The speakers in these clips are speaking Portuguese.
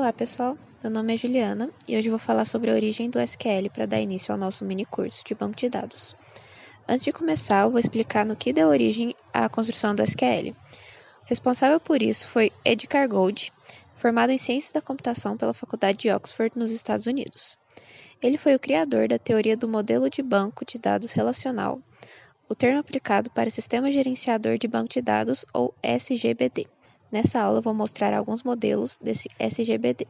Olá pessoal, meu nome é Juliana e hoje eu vou falar sobre a origem do SQL para dar início ao nosso mini curso de banco de dados. Antes de começar, eu vou explicar no que deu origem à construção do SQL. Responsável por isso foi Edgar Gold, formado em Ciências da Computação pela Faculdade de Oxford, nos Estados Unidos. Ele foi o criador da teoria do modelo de banco de dados relacional, o termo aplicado para Sistema Gerenciador de Banco de Dados, ou SGBD. Nessa aula eu vou mostrar alguns modelos desse SGBD.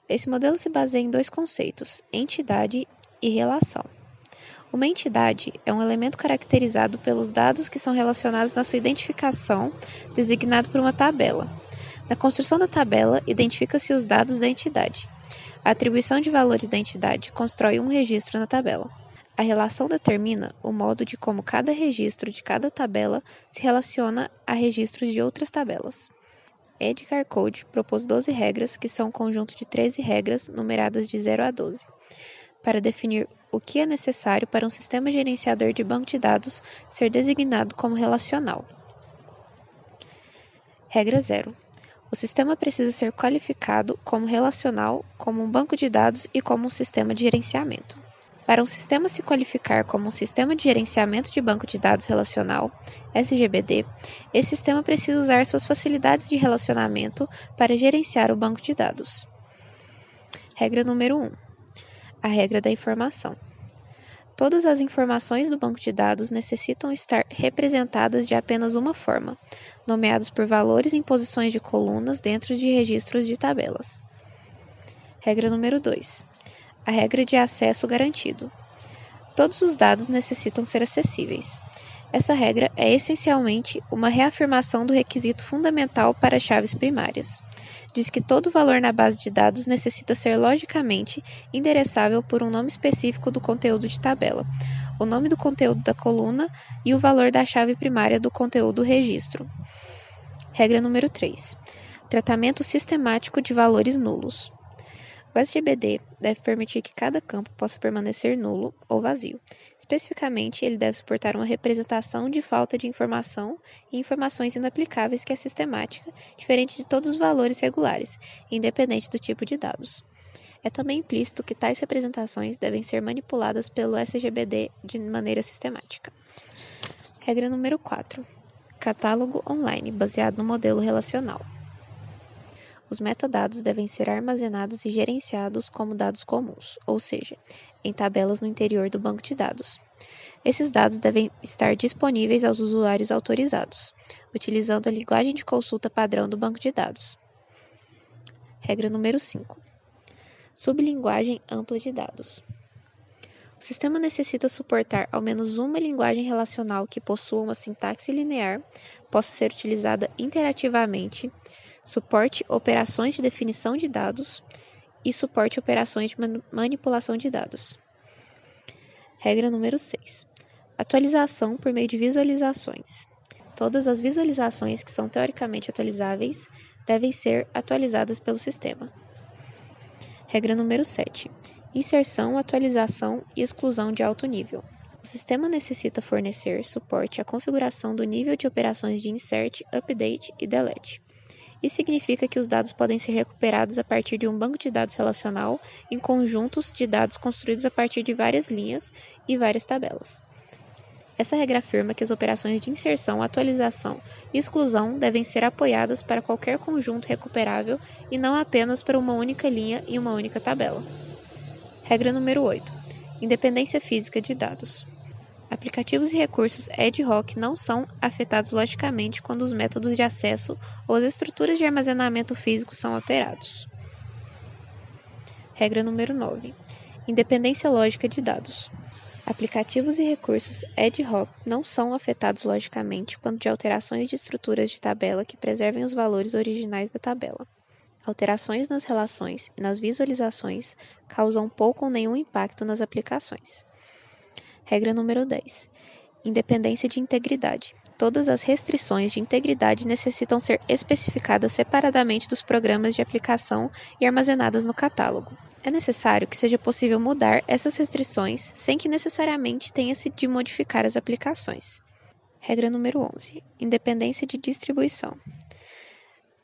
Esse modelo se baseia em dois conceitos, entidade e relação. Uma entidade é um elemento caracterizado pelos dados que são relacionados na sua identificação, designado por uma tabela. Na construção da tabela, identifica-se os dados da entidade. A atribuição de valores da entidade constrói um registro na tabela. A relação determina o modo de como cada registro de cada tabela se relaciona a registros de outras tabelas. Edgar Code propôs 12 regras, que são um conjunto de 13 regras numeradas de 0 a 12, para definir o que é necessário para um sistema gerenciador de banco de dados ser designado como relacional. Regra 0. O sistema precisa ser qualificado como relacional, como um banco de dados e como um sistema de gerenciamento. Para um sistema se qualificar como um sistema de gerenciamento de banco de dados relacional, SGBD, esse sistema precisa usar suas facilidades de relacionamento para gerenciar o banco de dados. Regra número 1. A regra da informação. Todas as informações do banco de dados necessitam estar representadas de apenas uma forma, nomeados por valores em posições de colunas dentro de registros de tabelas. Regra número 2. A regra de acesso garantido. Todos os dados necessitam ser acessíveis. Essa regra é essencialmente uma reafirmação do requisito fundamental para chaves primárias. Diz que todo valor na base de dados necessita ser logicamente endereçável por um nome específico do conteúdo de tabela, o nome do conteúdo da coluna e o valor da chave primária do conteúdo do registro. Regra número 3. Tratamento sistemático de valores nulos. O SGBD deve permitir que cada campo possa permanecer nulo ou vazio. Especificamente, ele deve suportar uma representação de falta de informação e informações inaplicáveis que é sistemática, diferente de todos os valores regulares, independente do tipo de dados. É também implícito que tais representações devem ser manipuladas pelo SGBD de maneira sistemática. Regra número 4. Catálogo online, baseado no modelo relacional. Os metadados devem ser armazenados e gerenciados como dados comuns, ou seja, em tabelas no interior do banco de dados. Esses dados devem estar disponíveis aos usuários autorizados, utilizando a linguagem de consulta padrão do banco de dados. Regra número 5. Sublinguagem ampla de dados. O sistema necessita suportar ao menos uma linguagem relacional que possua uma sintaxe linear, possa ser utilizada interativamente, suporte operações de definição de dados e suporte operações de manipulação de dados. Regra número 6. Atualização por meio de visualizações. Todas as visualizações que são teoricamente atualizáveis devem ser atualizadas pelo sistema. Regra número 7. Inserção, atualização e exclusão de alto nível. O sistema necessita fornecer suporte à configuração do nível de operações de insert, update e delete. Isso significa que os dados podem ser recuperados a partir de um banco de dados relacional em conjuntos de dados construídos a partir de várias linhas e várias tabelas. Essa regra afirma que as operações de inserção, atualização e exclusão devem ser apoiadas para qualquer conjunto recuperável e não apenas para uma única linha e uma única tabela. Regra número 8. Independência física de dados. Aplicativos e recursos ad hoc não são afetados logicamente quando os métodos de acesso ou as estruturas de armazenamento físico são alterados. Regra número 9. Independência lógica de dados. Aplicativos e recursos ad hoc não são afetados logicamente quando de alterações de estruturas de tabela que preservem os valores originais da tabela. Alterações nas relações e nas visualizações causam pouco ou nenhum impacto nas aplicações. Regra número 10. Independência de integridade. Todas as restrições de integridade necessitam ser especificadas separadamente dos programas de aplicação e armazenadas no catálogo. É necessário que seja possível mudar essas restrições sem que necessariamente tenha-se de modificar as aplicações. Regra número 11. Independência de distribuição.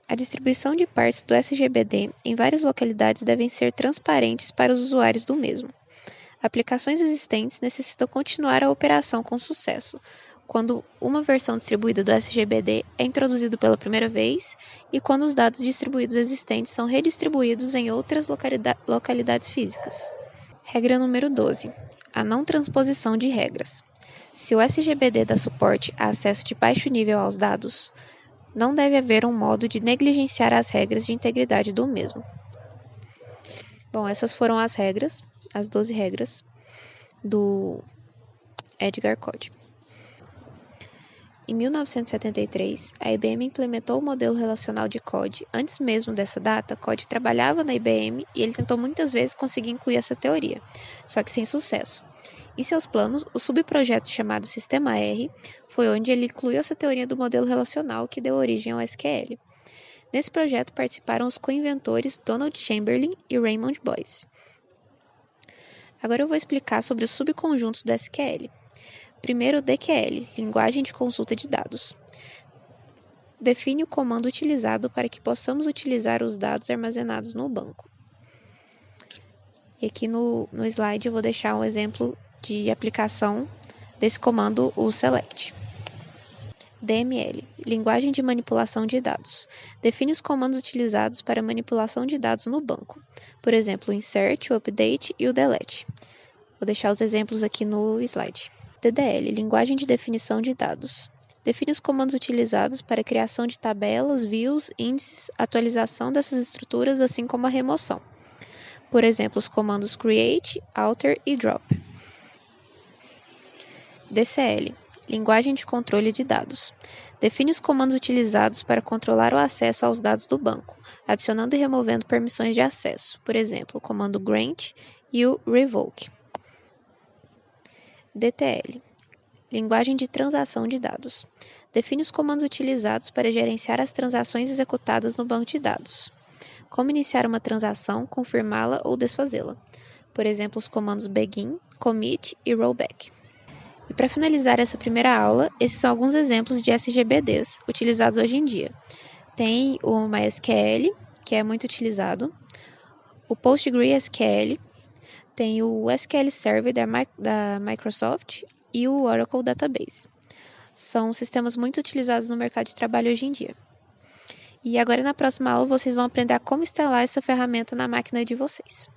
A distribuição de partes do SGBD em várias localidades devem ser transparentes para os usuários do mesmo. Aplicações existentes necessitam continuar a operação com sucesso, quando uma versão distribuída do SGBD é introduzida pela primeira vez e quando os dados distribuídos existentes são redistribuídos em outras localidades físicas. Regra número 12. A não transposição de regras. Se o SGBD dá suporte a acesso de baixo nível aos dados, não deve haver um modo de negligenciar as regras de integridade do mesmo. Bom, essas foram as 12 regras do Edgar Code. Em 1973, a IBM implementou o modelo relacional de Code. Antes mesmo dessa data, Code trabalhava na IBM e ele tentou muitas vezes conseguir incluir essa teoria, só que sem sucesso. Em seus planos, o subprojeto chamado Sistema R foi onde ele incluiu essa teoria do modelo relacional que deu origem ao SQL. Nesse projeto participaram os co-inventores Donald Chamberlain e Raymond Boyce. Agora eu vou explicar sobre os subconjuntos do SQL. Primeiro, o DQL, Linguagem de Consulta de Dados. Define o comando utilizado para que possamos utilizar os dados armazenados no banco. E aqui no slide eu vou deixar um exemplo de aplicação desse comando, o select. DML, Linguagem de Manipulação de Dados. Define os comandos utilizados para manipulação de dados no banco. Por exemplo, o insert, o update e o delete. Vou deixar os exemplos aqui no slide. DDL, Linguagem de Definição de Dados. Define os comandos utilizados para a criação de tabelas, views, índices, atualização dessas estruturas, assim como a remoção. Por exemplo, os comandos create, alter e drop. DCL, Linguagem de Controle de Dados. Define os comandos utilizados para controlar o acesso aos dados do banco, adicionando e removendo permissões de acesso, por exemplo, o comando grant e o revoke. DTL, Linguagem de Transação de Dados. Define os comandos utilizados para gerenciar as transações executadas no banco de dados. Como iniciar uma transação, confirmá-la ou desfazê-la. Por exemplo, os comandos begin, commit e rollback. E para finalizar essa primeira aula, esses são alguns exemplos de SGBDs utilizados hoje em dia. Tem o MySQL, que é muito utilizado, o PostgreSQL, tem o SQL Server da Microsoft e o Oracle Database. São sistemas muito utilizados no mercado de trabalho hoje em dia. E agora na próxima aula vocês vão aprender a como instalar essa ferramenta na máquina de vocês.